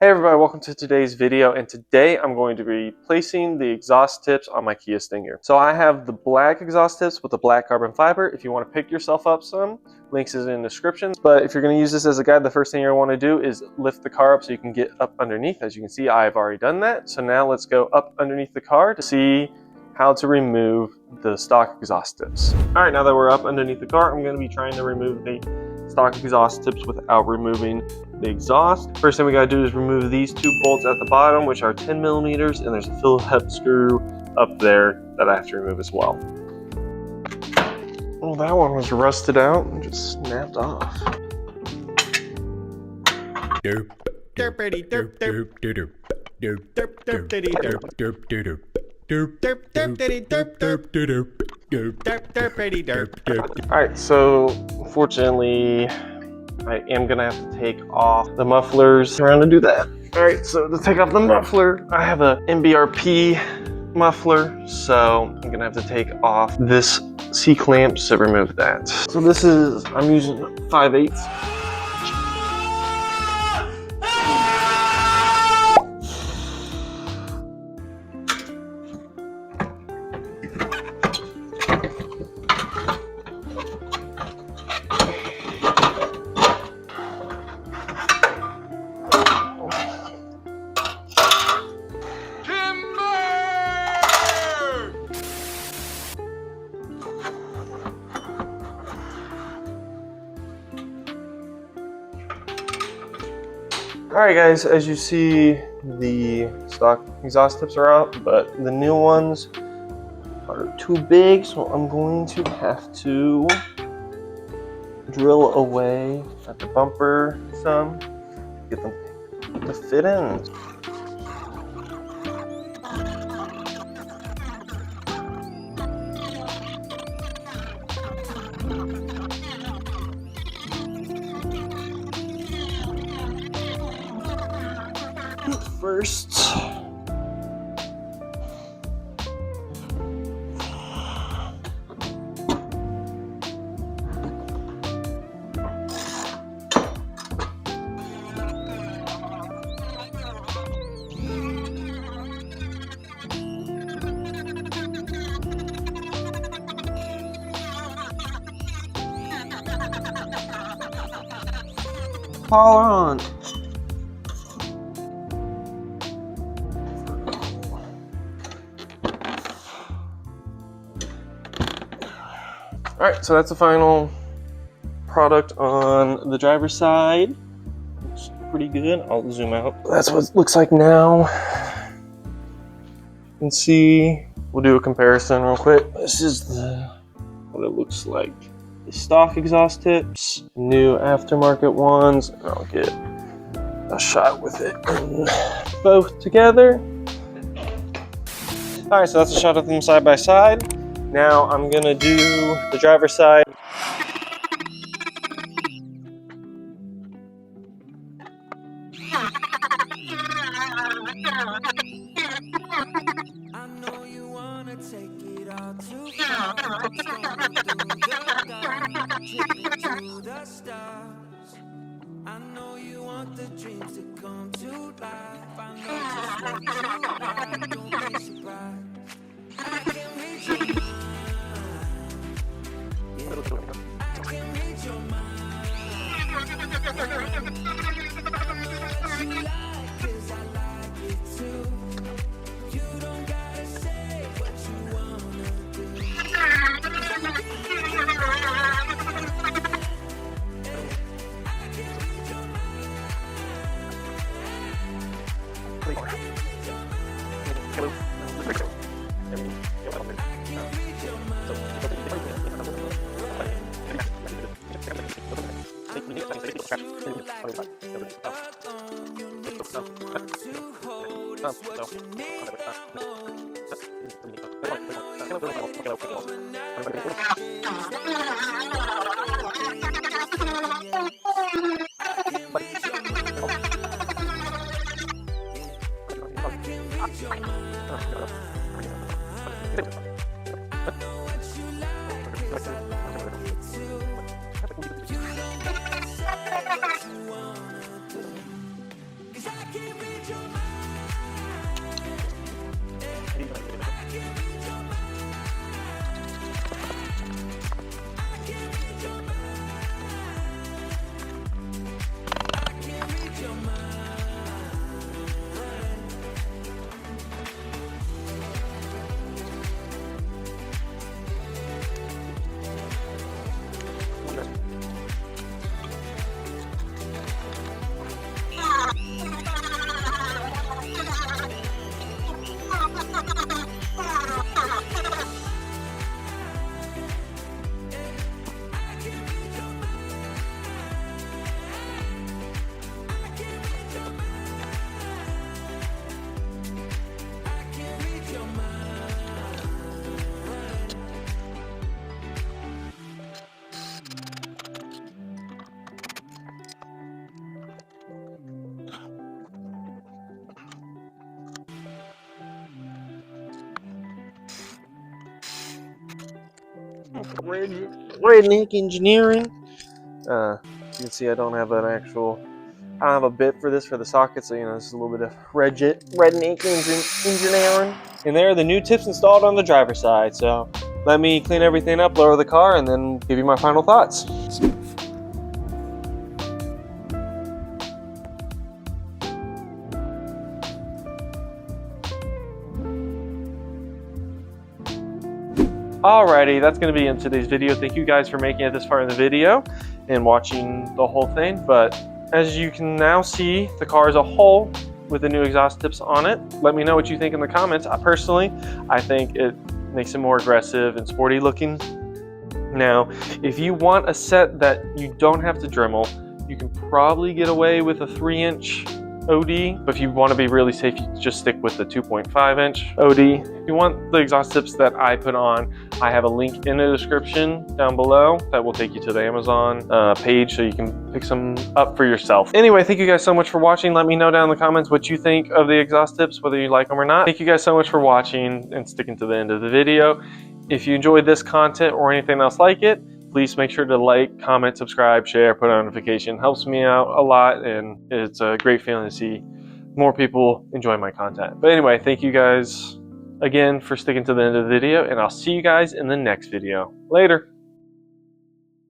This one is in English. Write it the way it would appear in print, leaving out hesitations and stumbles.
Hey everybody, welcome to today's video, and today I'm going to be replacing the exhaust tips on my Kia Stinger. So I have the black exhaust tips with the black carbon fiber. If you want to pick yourself up some, links is in the description. But if you're going to use this as a guide, the first thing you're going to want to do is lift the car up so you can get up underneath. As you can see, I've already done that. So now let's go up underneath the car to see how to remove the stock exhaust tips. All right, now that we're up underneath the car, I'm going to be trying to remove the stock exhaust tips without removing the exhaust. First thing we gotta do is remove these two bolts at the bottom, which are 10 millimeters, and there's a Phillips screw up there that I have to remove as well. Well, that one was rusted out and just snapped off. Derp, derpity derp derp derp derp derp derpity derp derp derp derp derp derpity derp derp derp derp derp derpity derp derp. Alright, so unfortunately I am gonna have to take off the mufflers. We're gonna do that. Alright, so to take off the muffler, I have a MBRP muffler, so I'm gonna have to take off this C-clamp to remove that. So this is, I'm using 5/8. Alright guys, as you see, the stock exhaust tips are out, but the new ones are too big, so I'm going to have to drill away at the bumper some, get them to fit in. First, hold on. Alright, so that's the final product on the driver's side. Looks pretty good. I'll zoom out. That's what it looks like now. You can see, we'll do a comparison real quick. This is what it looks like. The stock exhaust tips, new aftermarket ones, and I'll get a shot with it both together. Alright, so that's a shot of them side by side. Now I'm gonna do the driver's side. I know you wanna take it all too far. To the stars. I know you want the dreams to come to life. I know just what you like. Don't be surprised. I can read your mind. I can read your mind. What you like, 'cause I like it too. You don't gotta say what you wanna do. I can read your I Redneck engineering. You can see I don't have an actual. I don't have a bit for this for the socket, so this is a little bit of redneck engineering. And there are the new tips installed on the driver's side. So let me clean everything up, lower the car, and then give you my final thoughts. Alrighty, that's going to be in today's video. Thank you guys for making it this far in the video and watching the whole thing. But as you can now see, the car as a whole with the new exhaust tips on it. Let me know what you think in the comments. I think it makes it more aggressive and sporty looking. Now, if you want a set that you don't have to Dremel, you can probably get away with a 3-inch OD, but if you want to be really safe, you just stick with the 2.5-inch OD. If you want the exhaust tips that I put on, I have a link in the description down below that will take you to the Amazon page so you can pick some up for yourself. Anyway, thank you guys so much for watching. Let me know down in the comments what you think of the exhaust tips, whether you like them or not. Thank you guys so much for watching and sticking to the end of the video. If you enjoyed this content or anything else like it, please make sure to like, comment, subscribe, share, put on notification. It helps me out a lot, and it's a great feeling to see more people enjoy my content. But anyway, thank you guys again for sticking to the end of the video, and I'll see you guys in the next video. Later.